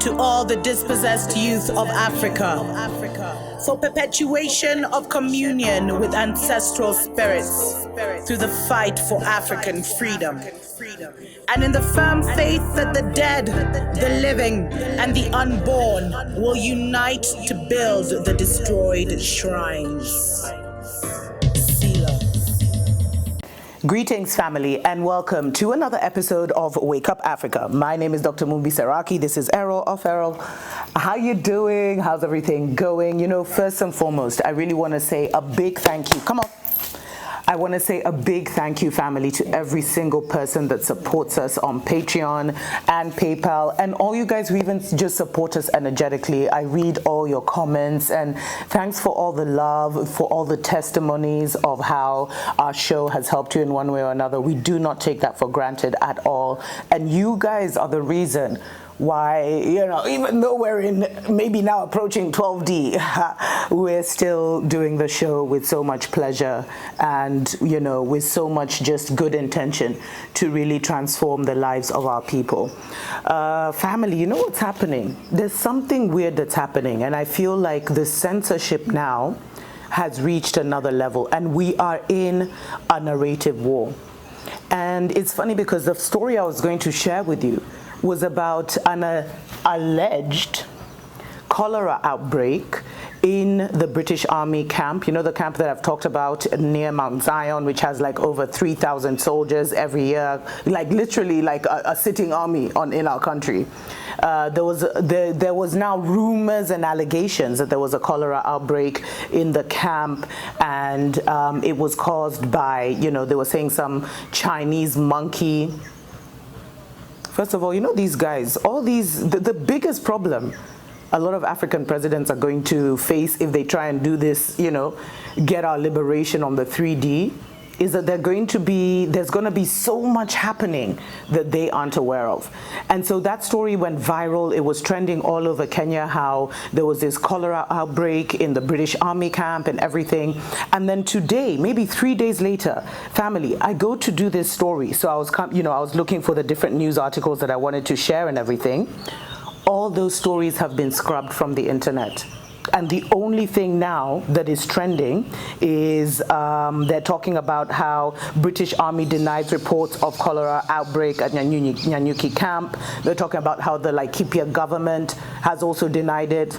to all the dispossessed youth of Africa, for perpetuation of communion with ancestral spirits through the fight for African freedom. And in the firm faith that the dead, the living, and the unborn will unite to build the destroyed shrines. Greetings, family, and welcome to another episode of Wake Up Africa. My name is Dr. Mumbi Seraki. This is Errol of Errol. How you doing? How's everything going? You know, first and foremost, I really want to say a big thank you. Come on. I want to say a big thank you, family, to every single person that supports us on Patreon and PayPal, and all you guys who even just support us energetically. I read all your comments, and thanks for all the love, for all the testimonies of how our show has helped you in one way or another. We do not take that for granted at all, and you guys are the reason why, you know, even though we're in maybe now approaching 12D, we're still doing the show with so much pleasure and, you know, with so much just good intention to really transform the lives of our people. Family, you know what's happening? There's something weird that's happening, and I feel like the censorship now has reached another level, and we are in a narrative war. And it's funny because the story I was going to share with you was about an alleged cholera outbreak in the British Army camp. You know, the camp that I've talked about near Mount Zion, which has like over 3,000 soldiers every year, like literally like a sitting army in our country. There was now rumors and allegations that there was a cholera outbreak in the camp, and it was caused by, you know, they were saying some Chinese monkey. First of all, you know, these guys, all these, the biggest problem a lot of African presidents are going to face if they try and do this, you know, get our liberation on the 3D, is that there's going to be so much happening that they aren't aware of. And so that story went viral. It was trending all over Kenya, how there was this cholera outbreak in the British Army camp and everything. And then today, maybe 3 days later, family, I go to do this story. So I was looking for the different news articles that I wanted to share and everything. All those stories have been scrubbed from the internet. And the only thing now that is trending is they're talking about how British Army denies reports of cholera outbreak at Nyanyuki camp. They're talking about how the Laikipia government has also denied it.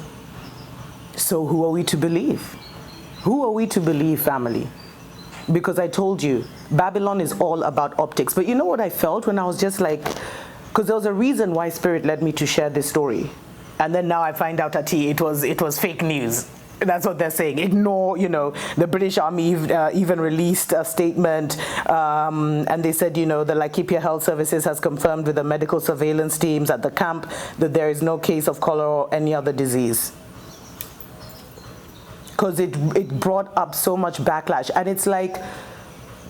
So who are we to believe? Who are we to believe, family? Because I told you, Babylon is all about optics. But you know what I felt when I was just like, because there was a reason why Spirit led me to share this story. And then now I find out that it was fake news. That's what they're saying. Ignore, you know, the British Army even released a statement, and they said, you know, the Laikipia Health Services has confirmed with the medical surveillance teams at the camp that there is no case of cholera or any other disease. Because it brought up so much backlash. And it's like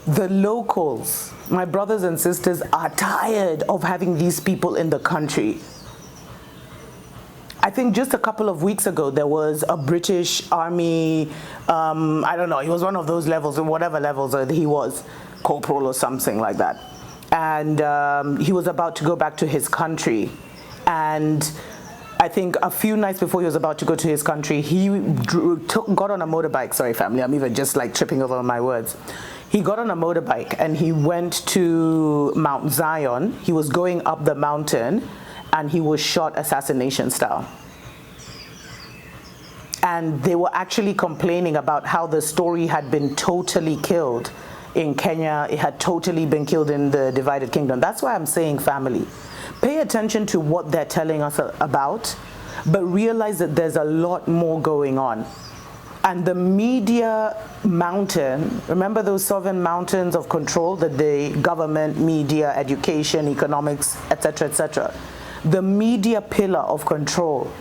the locals, my brothers and sisters, are tired of having these people in the country. I think just a couple of weeks ago, there was a British Army, I don't know, he was one of those levels, whatever levels he was, corporal or something like that. And he was about to go back to his country. And I think a few nights before he was about to go to his country, he got on a motorbike. Sorry, family, I'm even just like tripping over my words. He got on a motorbike and he went to Mount Zion. He was going up the mountain, and he was shot assassination style. And they were actually complaining about how the story had been totally killed in Kenya. It had totally been killed in the divided kingdom. That's why I'm saying, family, pay attention to what they're telling us about, but realize that there's a lot more going on. And the media mountain, remember those 7 mountains of control that the government, media, education, economics, etc., the media pillar of control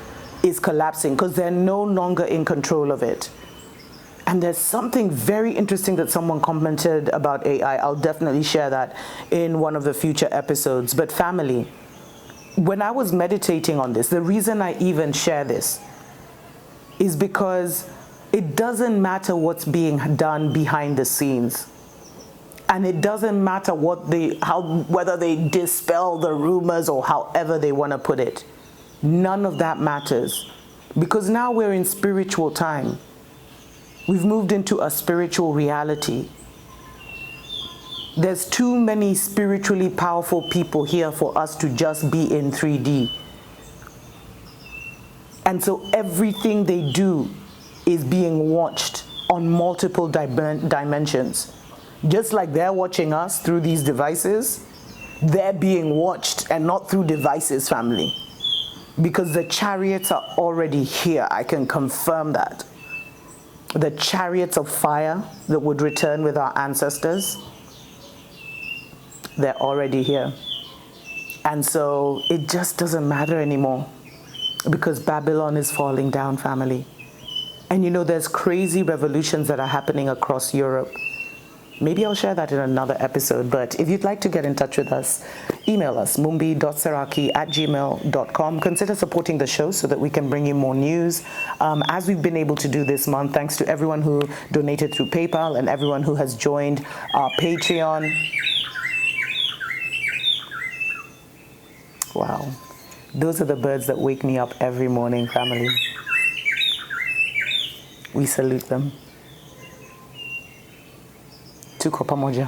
is collapsing because they're no longer in control of it. And there's something very interesting that someone commented about AI. I'll definitely share that in one of the future episodes. But family, when I was meditating on this, the reason I even share this is because it doesn't matter what's being done behind the scenes. And it doesn't matter whether they dispel the rumors or however they want to put it. None of that matters, because now we're in spiritual time. We've moved into a spiritual reality. There's too many spiritually powerful people here for us to just be in 3D. And so everything they do is being watched on multiple dimensions. Just like they're watching us through these devices, they're being watched, and not through devices, family. Because the chariots are already here, I can confirm that. The chariots of fire that would return with our ancestors, they're already here. And so it just doesn't matter anymore, because Babylon is falling down, family. And you know, there's crazy revolutions that are happening across Europe. Maybe I'll share that in another episode, but if you'd like to get in touch with us, email us, mumbi.seraki@gmail.com. Consider supporting the show so that we can bring you more news. As we've been able to do this month, thanks to everyone who donated through PayPal and everyone who has joined our Patreon. Wow. Those are the birds that wake me up every morning, family. We salute them. TUKO PAMOJA.